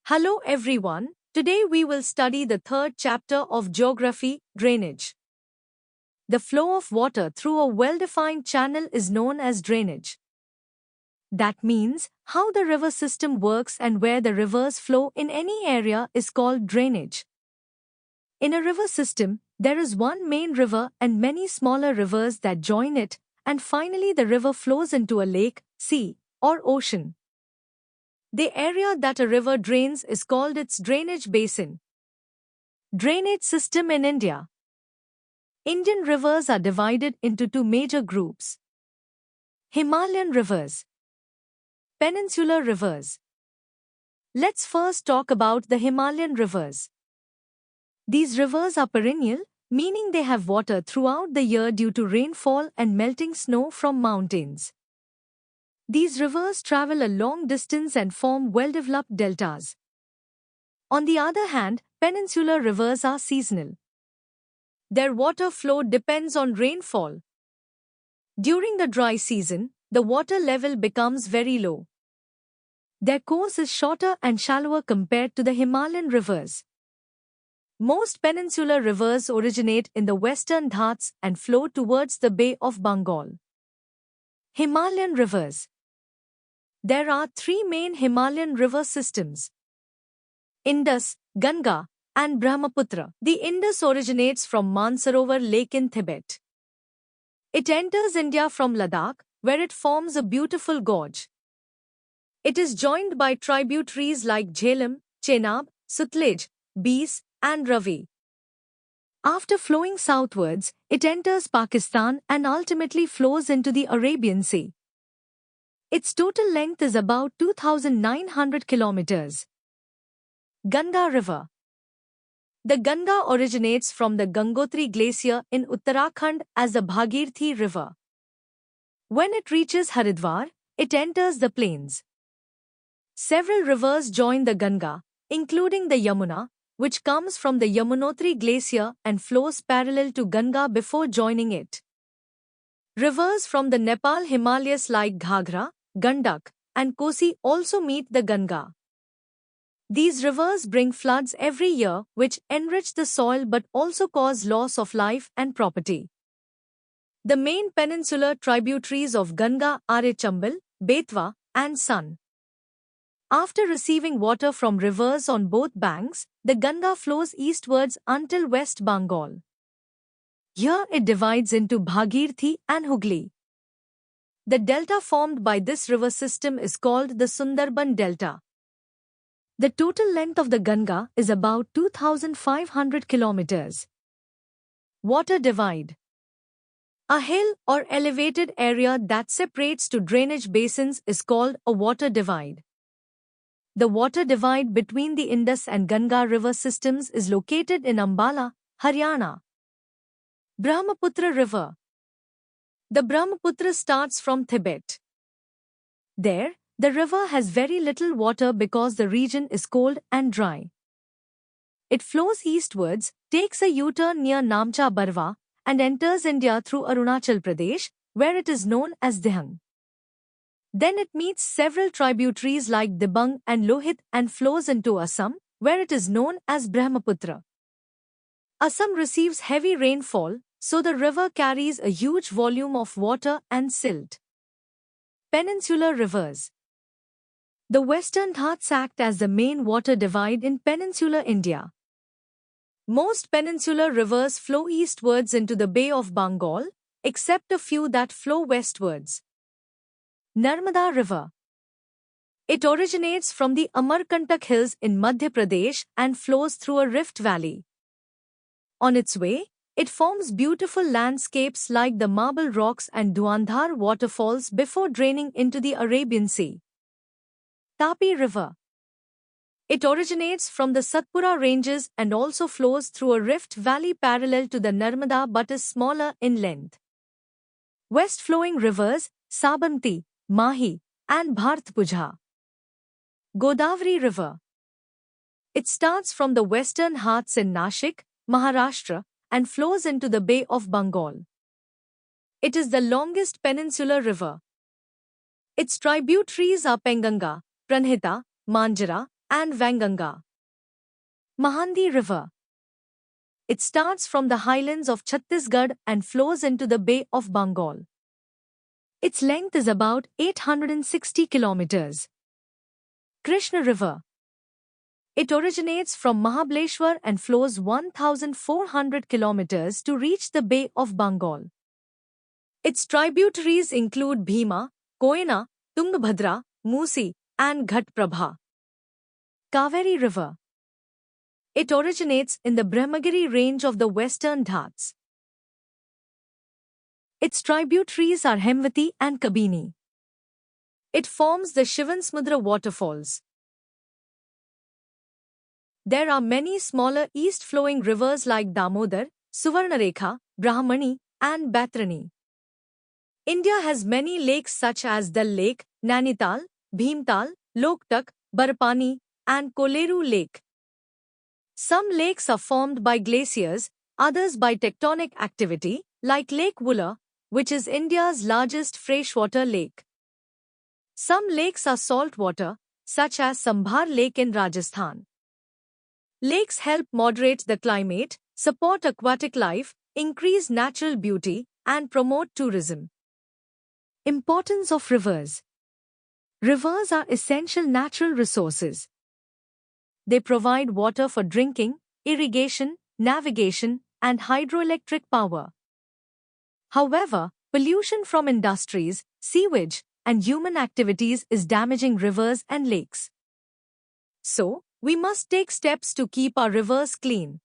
Hello everyone, today we will study the third chapter of Geography, Drainage. The flow of water through a well-defined channel is known as drainage. That means how the river system works and where the rivers flow in any area is called drainage. In a river system, there is one main river and many smaller rivers that join it, and finally the river flows into a lake, sea, or ocean. The area that a river drains is called its drainage basin. Drainage system in India. Indian rivers are divided into two major groups: Himalayan rivers, peninsular rivers. Let's first talk about the Himalayan rivers. These rivers are perennial, meaning they have water throughout the year due to rainfall and melting snow from mountains. These rivers travel a long distance and form well-developed deltas. On the other hand, peninsular rivers are seasonal. Their water flow depends on rainfall. During the dry season, the water level becomes very low. Their course is shorter and shallower compared to the Himalayan rivers. Most peninsular rivers originate in the Western Ghats and flow towards the Bay of Bengal. Himalayan rivers. There are three main Himalayan river systems: Indus, Ganga, and Brahmaputra. The Indus originates from Mansarovar Lake in Tibet. It enters India from Ladakh, where it forms a beautiful gorge. It is joined by tributaries like Jhelum, Chenab, Sutlej, Beas, and Ravi. After flowing southwards, it enters Pakistan and ultimately flows into the Arabian Sea. Its total length is about 2,900 kilometers. Ganga River. The Ganga originates from the Gangotri Glacier in Uttarakhand as the Bhagirathi River. When it reaches Haridwar, it enters the plains. Several rivers join the Ganga, including the Yamuna, which comes from the Yamunotri Glacier and flows parallel to Ganga before joining it. Rivers from the Nepal Himalayas like Ghaghra, Gandak, and Kosi also meet the Ganga. These rivers bring floods every year, which enrich the soil but also cause loss of life and property. The main peninsular tributaries of Ganga are Chambal, Betwa, and Son. After receiving water from rivers on both banks, the Ganga flows eastwards until West Bengal. Here it divides into Bhagirathi and Hooghly. The delta formed by this river system is called the Sundarban Delta. The total length of the Ganga is about 2,500 kilometers. Water divide. A hill or elevated area that separates two drainage basins is called a water divide. The water divide between the Indus and Ganga river systems is located in Ambala, Haryana. Brahmaputra River. The Brahmaputra starts from Tibet. There, the river has very little water because the region is cold and dry. It flows eastwards, takes a U-turn near Namcha Barwa, and enters India through Arunachal Pradesh, where it is known as Dihang. Then it meets several tributaries like Dibang and Lohit and flows into Assam, where it is known as Brahmaputra. Assam receives heavy rainfall, so the river carries a huge volume of water and silt. Peninsular rivers. The Western Ghats act as the main water divide in peninsular India. Most peninsular rivers flow eastwards into the Bay of Bengal, except a few that flow westwards. Narmada River. It originates from the Amarkantak Hills in Madhya Pradesh and flows through a rift valley. On its way, it forms beautiful landscapes like the Marble Rocks and Dhuandhar waterfalls before draining into the Arabian Sea. Tapi River. It originates from the Satpura Ranges and also flows through a rift valley parallel to the Narmada but is smaller in length. West-flowing rivers, Sabanti, Mahi, and Bhartpujha. Godavari River. It starts from the Western Ghats in Nashik, Maharashtra, and flows into the Bay of Bengal. It is the longest peninsular river. Its tributaries are Penganga, Pranhita, Manjara, and Vanganga. Mahandi River. It starts from the highlands of Chhattisgarh and flows into the Bay of Bengal. Its length is about 860 kilometers. Krishna River. It originates from Mahabaleshwar and flows 1,400 kilometers to reach the Bay of Bengal. Its tributaries include Bhima, Koyna, Tungabhadra, Musi, and Ghatprabha. Kaveri River. It originates in the Brahmagiri range of the Western Ghats. Its tributaries are Hemvati and Kabini. It forms the Shivansmudra waterfalls. There are many smaller east-flowing rivers like Damodar, Suvarnarekha, Brahmani, and Baitarani. India has many lakes such as Dal Lake, Nainital, Bhimtal, Loktak, Barpani, and Koleru Lake. Some lakes are formed by glaciers, others by tectonic activity, like Lake Vular, which is India's largest freshwater lake. Some lakes are saltwater, such as Sambhar Lake in Rajasthan. Lakes help moderate the climate, support aquatic life, increase natural beauty, and promote tourism. Importance of rivers. Rivers are essential natural resources. They provide water for drinking, irrigation, navigation, and hydroelectric power. However, pollution from industries, sewage, and human activities is damaging rivers and lakes. So, we must take steps to keep our rivers clean.